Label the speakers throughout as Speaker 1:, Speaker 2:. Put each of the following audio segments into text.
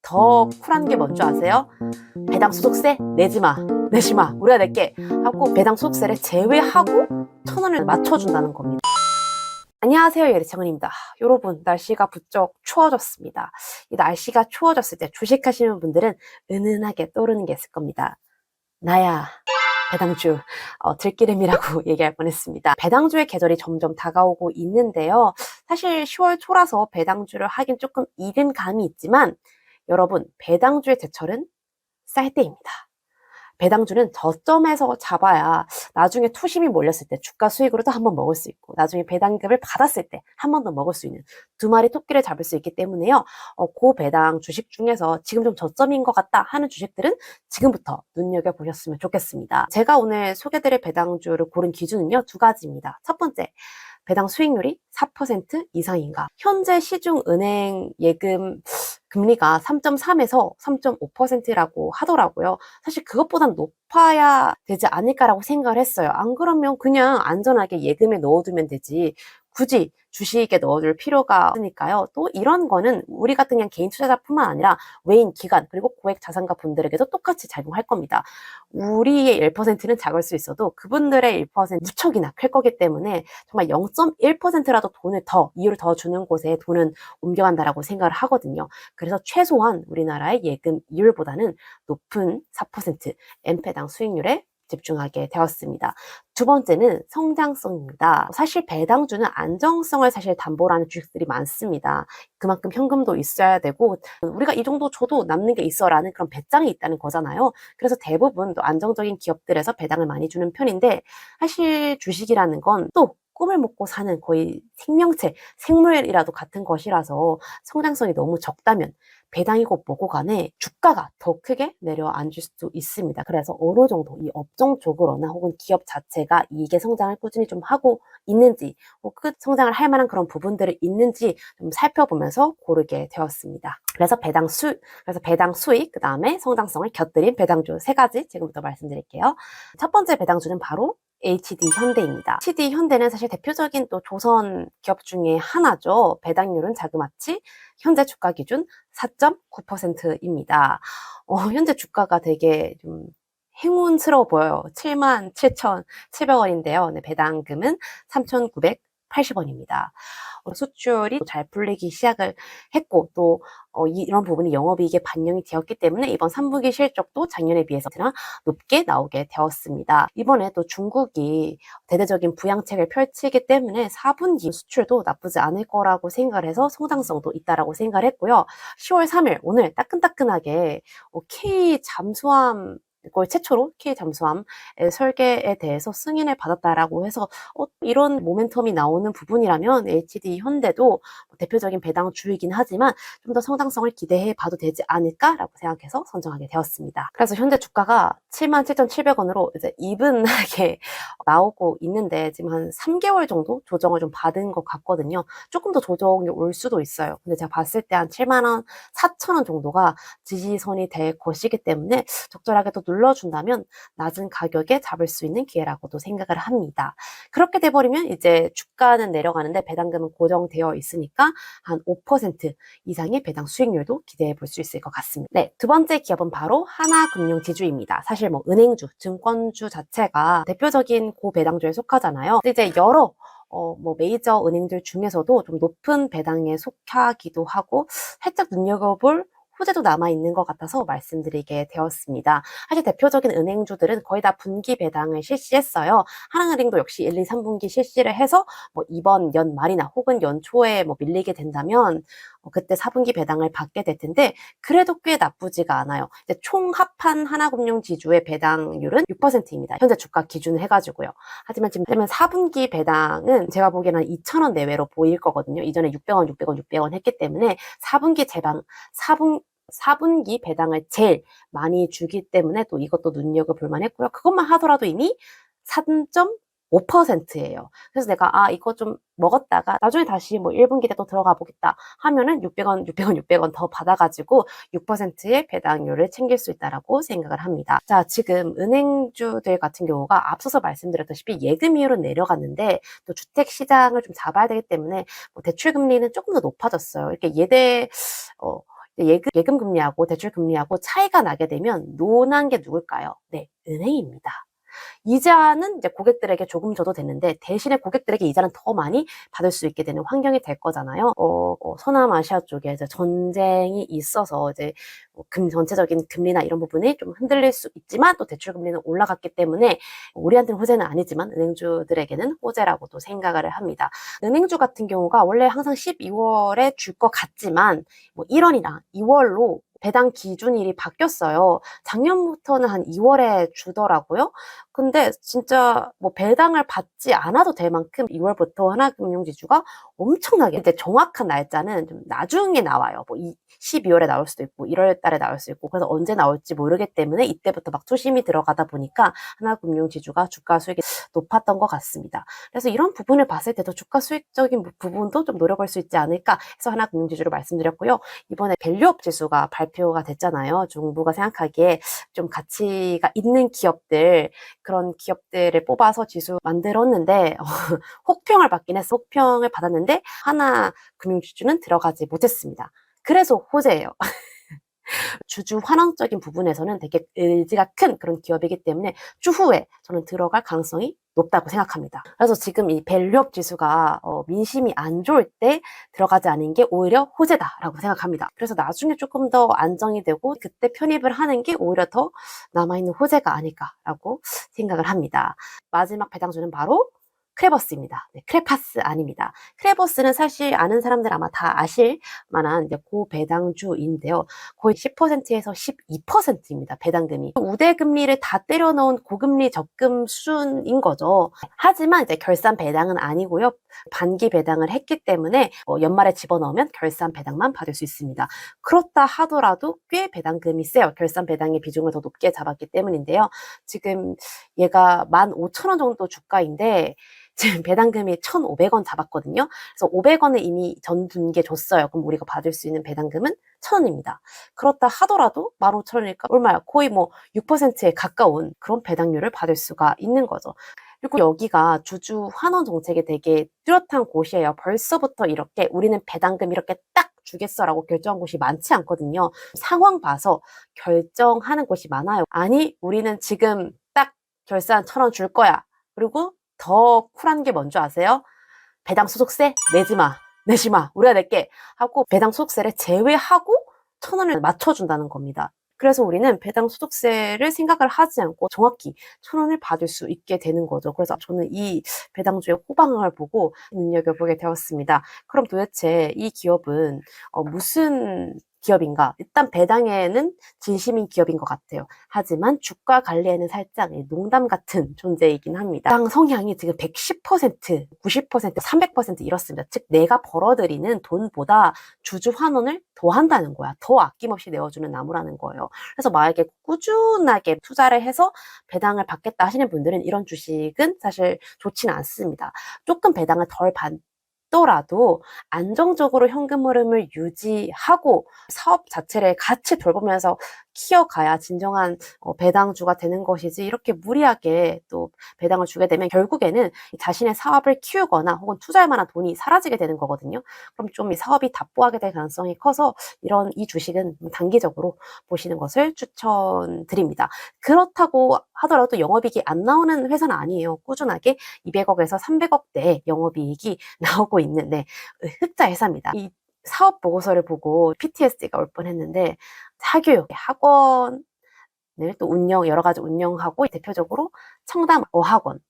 Speaker 1: 더 쿨한 게 뭔지 아세요? 배당 소득세 내지 마, 내지 마, 우리가 낼게 하고 배당 소득세를 제외하고 1,000원을 맞춰준다는 겁니다. 안녕하세요, 예리창원입니다. 여러분, 날씨가 부쩍 추워졌습니다. 이 날씨가 추워졌을 때 주식하시는 분들은 은은하게 떠오르는 게 있을 겁니다. 나야 배당주, 들기름이라고 얘기할 뻔했습니다. 배당주의 계절이 점점 다가오고 있는데요. 사실 10월 초라서 배당주를 하긴 조금 이른 감이 있지만 여러분, 배당주의 제철은 쌀 때입니다. 배당주는 저점에서 잡아야 나중에 투심이 몰렸을 때 주가 수익으로도 한번 먹을 수 있고 나중에 배당금을 받았을 때 한 번 더 먹을 수 있는 두 마리 토끼를 잡을 수 있기 때문에요. 고배당 주식 중에서 지금 좀 저점인 것 같다 하는 주식들은 지금부터 눈여겨보셨으면 좋겠습니다. 제가 오늘 소개드릴 배당주를 고른 기준은요, 두 가지입니다. 첫 번째, 배당 수익률이 4% 이상인가. 현재 시중 은행 예금 금리가 3.3에서 3.5%라고 하더라고요. 사실 그것보단 높아야 되지 않을까라고 생각을 했어요. 안 그러면 그냥 안전하게 예금에 넣어두면 되지. 굳이 주식에 넣어둘 필요가 없으니까요. 또 이런 거는 우리 같은 그냥 개인 투자자뿐만 아니라 외인, 기관, 그리고 고액 자산가 분들에게도 똑같이 작용할 겁니다. 우리의 1%는 작을 수 있어도 그분들의 1% 무척이나 클 거기 때문에 정말 0.1%라도 돈을 더, 이유를 더 주는 곳에 돈은 옮겨간다라고 생각을 하거든요. 그래서 최소한 우리나라의 예금 이율보다는 높은 4% N배당 수익률에 집중하게 되었습니다. 두 번째는 성장성입니다. 사실 배당주는 안정성을 사실 담보로 하는 주식들이 많습니다. 그만큼 현금도 있어야 되고 우리가 이 정도 줘도 남는 게 있어라는 그런 배짱이 있다는 거잖아요. 그래서 대부분 또 안정적인 기업들에서 배당을 많이 주는 편인데 사실 주식이라는 건 또 꿈을 먹고 사는 거의 생명체, 생물이라도 같은 것이라서 성장성이 너무 적다면 배당이고 뭐고 간에 주가가 더 크게 내려앉을 수도 있습니다. 그래서 어느 정도 이 업종 쪽으로나 혹은 기업 자체가 이익의 성장을 꾸준히 좀 하고 있는지 혹은 성장을 할 만한 그런 부분들이 있는지 좀 살펴보면서 고르게 되었습니다. 그래서 배당 수익, 그 다음에 성장성을 곁들인 배당주 세 가지 지금부터 말씀드릴게요. 첫 번째 배당주는 바로 HD 현대입니다. HD 현대는 사실 대표적인 또 조선 기업 중에 하나죠. 배당률은 자그마치 현재 주가 기준 4.9%입니다. 현재 주가가 되게 좀 행운스러워 보여요. 77,700원인데요. 네, 배당금은 3,980원입니다. 수출이 잘 풀리기 시작을 했고 또 이런 부분이 영업이익에 반영이 되었기 때문에 이번 3분기 실적도 작년에 비해서 높게 나오게 되었습니다. 이번에 또 중국이 대대적인 부양책을 펼치기 때문에 4분기 수출도 나쁘지 않을 거라고 생각을 해서 성장성도 있다라고 생각을 했고요. 10월 3일 오늘 따끈따끈하게 K 잠수함 거의 최초로 K 잠수함 설계에 대해서 승인을 받았다라고 해서 이런 모멘텀이 나오는 부분이라면 HD 현대도 대표적인 배당주이긴 하지만 좀 더 성장성을 기대해 봐도 되지 않을까라고 생각해서 선정하게 되었습니다. 그래서 현재 주가가 77,700원으로 이제 이분하게 나오고 있는데 지금 한 3개월 정도 조정을 좀 받은 것 같거든요. 조금 더 조정이 올 수도 있어요. 근데 제가 봤을 때 한 7만원, 4천원 정도가 지지선이 될 것이기 때문에 적절하게 또 눌러준다면 낮은 가격에 잡을 수 있는 기회라고도 생각을 합니다. 그렇게 돼버리면 이제 주가는 내려가는데 배당금은 고정되어 있으니까 한 5% 이상의 배당 수익률도 기대해 볼 수 있을 것 같습니다. 네, 두 번째 기업은 바로 하나금융지주입니다. 사실 뭐 은행주, 증권주 자체가 대표적인 고배당주에 속하잖아요. 근데 이제 여러 메이저 은행들 중에서도 좀 높은 배당에 속하기도 하고 살짝 눈여겨볼 호재도 남아있는 것 같아서 말씀드리게 되었습니다. 사실 대표적인 은행주들은 거의 다 분기 배당을 실시했어요. 하나은행도 역시 1, 2, 3분기 실시를 해서 이번 연말이나 혹은 연초에 밀리게 된다면 그때 4분기 배당을 받게 될 텐데 그래도 꽤 나쁘지가 않아요. 이제 총 합한 하나금융지주의 배당률은 6%입니다. 현재 주가 기준 해가지고요. 하지만 지금 4분기 배당은 제가 보기에는 2,000원 내외로 보일 거거든요. 이전에 600원, 600원, 600원 했기 때문에 4분기 배당을 제일 많이 주기 때문에 또 이것도 눈여겨볼 만했고요. 그것만 하더라도 이미 3.5%예요. 그래서 내가 이거 좀 먹었다가 나중에 다시 1분기 때 또 들어가 보겠다 하면은 600원, 600원, 600원 더 받아가지고 6%의 배당률을 챙길 수 있다라고 생각을 합니다. 자, 지금 은행주들 같은 경우가 앞서서 말씀드렸다시피 예금 이율은 내려갔는데 또 주택 시장을 좀 잡아야 되기 때문에 대출 금리는 조금 더 높아졌어요. 이렇게 예금 금리하고 대출 금리하고 차이가 나게 되면 논한 게 누굴까요? 네, 은행입니다. 이자는 이제 고객들에게 조금 줘도 되는데 대신에 고객들에게 이자는 더 많이 받을 수 있게 되는 환경이 될 거잖아요. 서남아시아 쪽에 이제 전쟁이 있어서 이제 전체적인 금리나 이런 부분이 좀 흔들릴 수 있지만 또 대출 금리는 올라갔기 때문에 우리한테는 호재는 아니지만 은행주들에게는 호재라고도 생각을 합니다. 은행주 같은 경우가 원래 항상 12월에 줄 것 같지만 뭐 1월이나 2월로 배당 기준일이 바뀌었어요. 작년부터는 한 2월에 주더라고요. 근데 진짜 뭐 배당을 받지 않아도 될 만큼 2월부터 하나금융지주가 엄청나게 이제 정확한 날짜는 좀 나중에 나와요. 뭐 12월에 나올 수도 있고 1월 달에 나올 수 있고 그래서 언제 나올지 모르기 때문에 이때부터 막 투심이 들어가다 보니까 하나금융지주가 주가 수익이 높았던 것 같습니다. 그래서 이런 부분을 봤을 때도 주가 수익적인 부분도 좀 노려볼 수 있지 않을까 해서 하나금융지주를 말씀드렸고요. 이번에 밸류업 지수가 발표가 됐잖아요. 정부가 생각하기에 좀 가치가 있는 기업들 그런 기업들을 뽑아서 지수 만들었는데 혹평을 받긴 했어. 혹평을 받았는데 하나금융지주는 들어가지 못했습니다. 그래서 호재예요. 주주 환원적인 부분에서는 되게 의지가 큰 그런 기업이기 때문에 추후에 저는 들어갈 가능성이 높다고 생각합니다. 그래서 지금 이 밸류업 지수가 민심이 안 좋을 때 들어가지 않은 게 오히려 호재다라고 생각합니다. 그래서 나중에 조금 더 안정이 되고 그때 편입을 하는 게 오히려 더 남아있는 호재가 아닐까라고 생각을 합니다. 마지막 배당주는 바로 크레버스입니다. 네, 크레파스 아닙니다. 크레버스는 사실 아는 사람들 아마 다 아실 만한 이제 고배당주인데요. 거의 10%에서 12%입니다. 배당금이. 우대금리를 다 때려 넣은 고금리 적금 수준인 거죠. 하지만 이제 결산 배당은 아니고요. 반기 배당을 했기 때문에 연말에 집어넣으면 결산 배당만 받을 수 있습니다. 그렇다 하더라도 꽤 배당금이 세요. 결산 배당의 비중을 더 높게 잡았기 때문인데요. 지금 얘가 15,000원 정도 주가인데 지금 배당금이 1,500원 잡았거든요. 그래서 500원을 이미 전 분기에 줬어요. 그럼 우리가 받을 수 있는 배당금은 1,000원입니다. 그렇다 하더라도 15,000원이니까 얼마야? 거의 뭐 6%에 가까운 그런 배당률을 받을 수가 있는 거죠. 그리고 여기가 주주 환원 정책이 되게 뚜렷한 곳이에요. 벌써부터 이렇게 우리는 배당금 이렇게 딱 주겠어라고 결정한 곳이 많지 않거든요. 상황 봐서 결정하는 곳이 많아요. 아니, 우리는 지금 딱 결산 1,000원 줄 거야. 그리고 더 쿨한 게 뭔지 아세요? 배당 소득세 내지 마. 우리가 낼게 하고 배당 소득세를 제외하고 1,000원을 맞춰준다는 겁니다. 그래서 우리는 배당 소득세를 생각을 하지 않고 정확히 1,000원을 받을 수 있게 되는 거죠. 그래서 저는 이 배당주의 호방을 보고 눈여겨보게 되었습니다. 그럼 도대체 이 기업은 무슨 기업인가? 일단 배당에는 진심인 기업인 것 같아요. 하지만 주가 관리에는 살짝 농담 같은 존재이긴 합니다. 배당 성향이 지금 110%, 90%, 300% 이렇습니다. 즉 내가 벌어들이는 돈보다 주주 환원을 더 한다는 거야. 더 아낌없이 내어주는 나무라는 거예요. 그래서 만약에 꾸준하게 투자를 해서 배당을 받겠다 하시는 분들은 이런 주식은 사실 좋지는 않습니다. 조금 배당을 덜 받더라도 안정적으로 현금 흐름을 유지하고 사업 자체를 같이 돌보면서 키워가야 진정한 배당주가 되는 것이지 이렇게 무리하게 또 배당을 주게 되면 결국에는 자신의 사업을 키우거나 혹은 투자할 만한 돈이 사라지게 되는 거거든요. 그럼 좀 이 사업이 답보하게 될 가능성이 커서 이 주식은 단기적으로 보시는 것을 추천드립니다. 그렇다고 하더라도 영업이익이 안 나오는 회사는 아니에요. 꾸준하게 200억에서 300억대의 영업이익이 나오고 있는 흑자 회사입니다. 이 사업 보고서를 보고 PTSD가 올 뻔했는데 사교육, 학원을 또 여러 가지 운영하고 대표적으로 청담 어학원,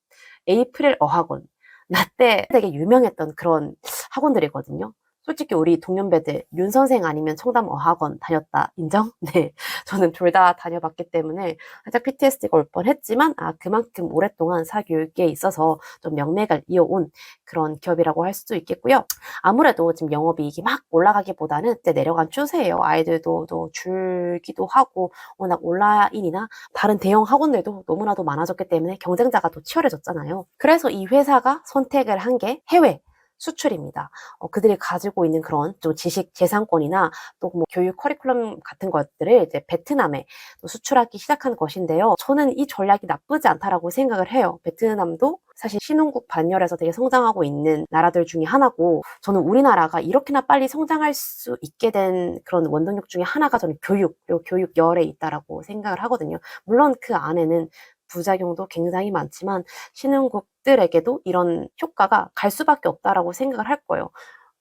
Speaker 1: 에이프릴 어학원, 라떼 되게 유명했던 그런 학원들이거든요. 솔직히 우리 동년배들 윤 선생 아니면 청담 어학원 다녔다 인정? 네, 저는 둘 다 다녀봤기 때문에 살짝 PTSD가 올 뻔했지만 그만큼 오랫동안 사교육에 있어서 좀 명맥을 이어온 그런 기업이라고 할 수도 있겠고요. 아무래도 지금 영업이익이 막 올라가기보다는 이제 내려간 추세예요. 아이들도 또 줄기도 하고 워낙 온라인이나 다른 대형 학원들도 너무나도 많아졌기 때문에 경쟁자가 더 치열해졌잖아요. 그래서 이 회사가 선택을 한 게 해외 수출입니다. 그들이 가지고 있는 그런 좀 지식 재산권이나 또 뭐 교육 커리큘럼 같은 것들을 이제 베트남에 또 수출하기 시작한 것인데요. 저는 이 전략이 나쁘지 않다라고 생각을 해요. 베트남도 사실 신흥국 반열에서 되게 성장하고 있는 나라들 중에 하나고, 저는 우리나라가 이렇게나 빨리 성장할 수 있게 된 그런 원동력 중에 하나가 저는 교육, 그리고 교육열에 있다라고 생각을 하거든요. 물론 그 안에는 부작용도 굉장히 많지만 신흥국들에게도 이런 효과가 갈 수밖에 없다라고 생각을 할 거예요.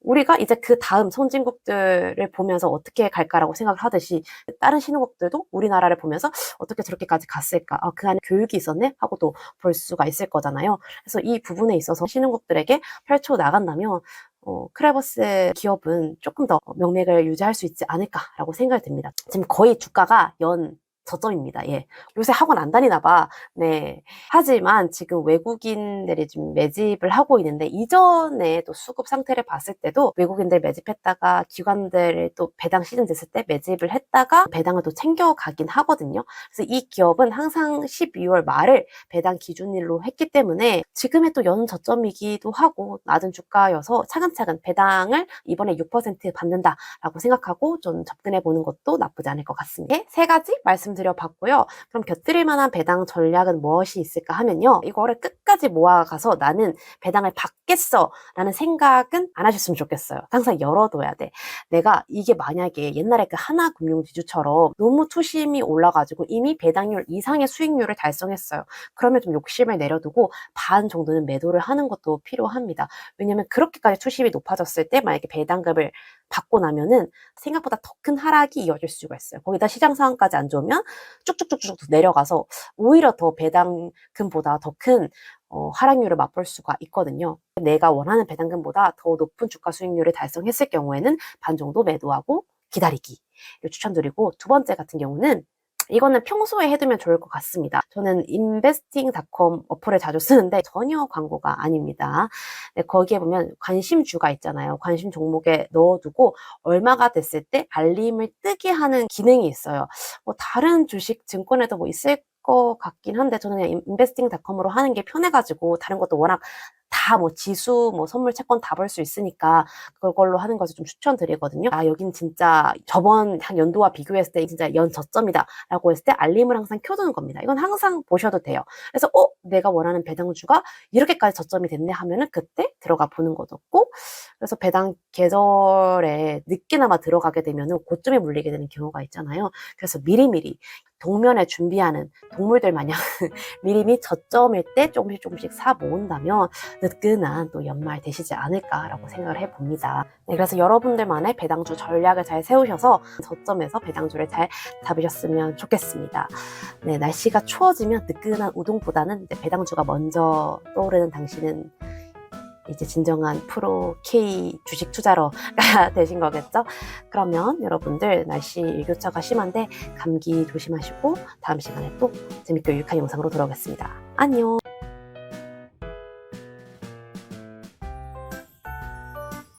Speaker 1: 우리가 이제 그 다음 선진국들을 보면서 어떻게 갈까라고 생각을 하듯이 다른 신흥국들도 우리나라를 보면서 어떻게 저렇게까지 갔을까? 아, 그 안에 교육이 있었네? 하고도 볼 수가 있을 거잖아요. 그래서 이 부분에 있어서 신흥국들에게 펼쳐 나간다면 크레버스 기업은 조금 더 명맥을 유지할 수 있지 않을까라고 생각이 듭니다. 지금 거의 주가가 연 저점입니다. 예. 요새 학원 안 다니나 봐. 네. 하지만 지금 외국인들이 좀 매집을 하고 있는데, 이전에 또 수급 상태를 봤을 때도 외국인들 매집했다가 기관들 또 배당 시즌 됐을 때 매집을 했다가 배당을 또 챙겨가긴 하거든요. 그래서 이 기업은 항상 12월 말을 배당 기준일로 했기 때문에 지금의 또 연 저점이기도 하고 낮은 주가여서 차근차근 배당을 이번에 6% 받는다라고 생각하고 좀 접근해 보는 것도 나쁘지 않을 것 같습니다. 세 가지 말씀드려봤고요. 그럼 곁들일 만한 배당 전략은 무엇이 있을까 하면요. 이거를 끝까지 모아가서 나는 배당을 받겠어 라는 생각은 안 하셨으면 좋겠어요. 항상 열어둬야 돼. 내가 이게 만약에 옛날에 그 하나금융지주처럼 너무 투심이 올라가지고 이미 배당률 이상의 수익률을 달성했어요. 그러면 좀 욕심을 내려두고 반 정도는 매도를 하는 것도 필요합니다. 왜냐면 그렇게까지 투심이 높아졌을 때 만약에 배당금을 받고 나면은 생각보다 더 큰 하락이 이어질 수가 있어요. 거기다 시장 상황까지 안 좋으면 쭉쭉쭉쭉 내려가서 오히려 더 배당금보다 더 큰 하락률을 맛볼 수가 있거든요. 내가 원하는 배당금보다 더 높은 주가 수익률을 달성했을 경우에는 반 정도 매도하고 기다리기를 추천드리고, 두 번째 같은 경우는 이거는 평소에 해두면 좋을 것 같습니다. 저는 investing.com 어플을 자주 쓰는데 전혀 광고가 아닙니다. 네, 거기에 보면 관심주가 있잖아요. 관심 종목에 넣어두고 얼마가 됐을 때 알림을 뜨게 하는 기능이 있어요. 다른 주식 증권에도 있을 것 같긴 한데 저는 그냥 investing.com으로 하는 게 편해가지고, 다른 것도 워낙 다 지수, 선물, 채권 다 볼 수 있으니까 그걸로 하는 것을 좀 추천드리거든요. 아, 여긴 진짜 저번 한 연도와 비교했을 때 진짜 연 저점이다 라고 했을 때 알림을 항상 켜두는 겁니다. 이건 항상 보셔도 돼요. 그래서 내가 원하는 배당주가 이렇게까지 저점이 됐네 하면은 그때 들어가 보는 것도 없고, 그래서 배당 계절에 늦게나마 들어가게 되면은 고점에 물리게 되는 경우가 있잖아요. 그래서 미리미리 동면에 준비하는 동물들 마냥 미리미 저점일 때 조금씩 사 모은다면 느끈한 또 연말 되시지 않을까라고 생각을 해봅니다. 네, 그래서 여러분들만의 배당주 전략을 잘 세우셔서 저점에서 배당주를 잘 잡으셨으면 좋겠습니다. 네, 날씨가 추워지면 느끈한 우동보다는 이제 배당주가 먼저 떠오르는 당신은 이제 진정한 프로 K 주식 투자러가 되신 거겠죠? 그러면 여러분들 날씨 일교차가 심한데 감기 조심하시고 다음 시간에 또 재밌고 유익한 영상으로 돌아오겠습니다. 안녕!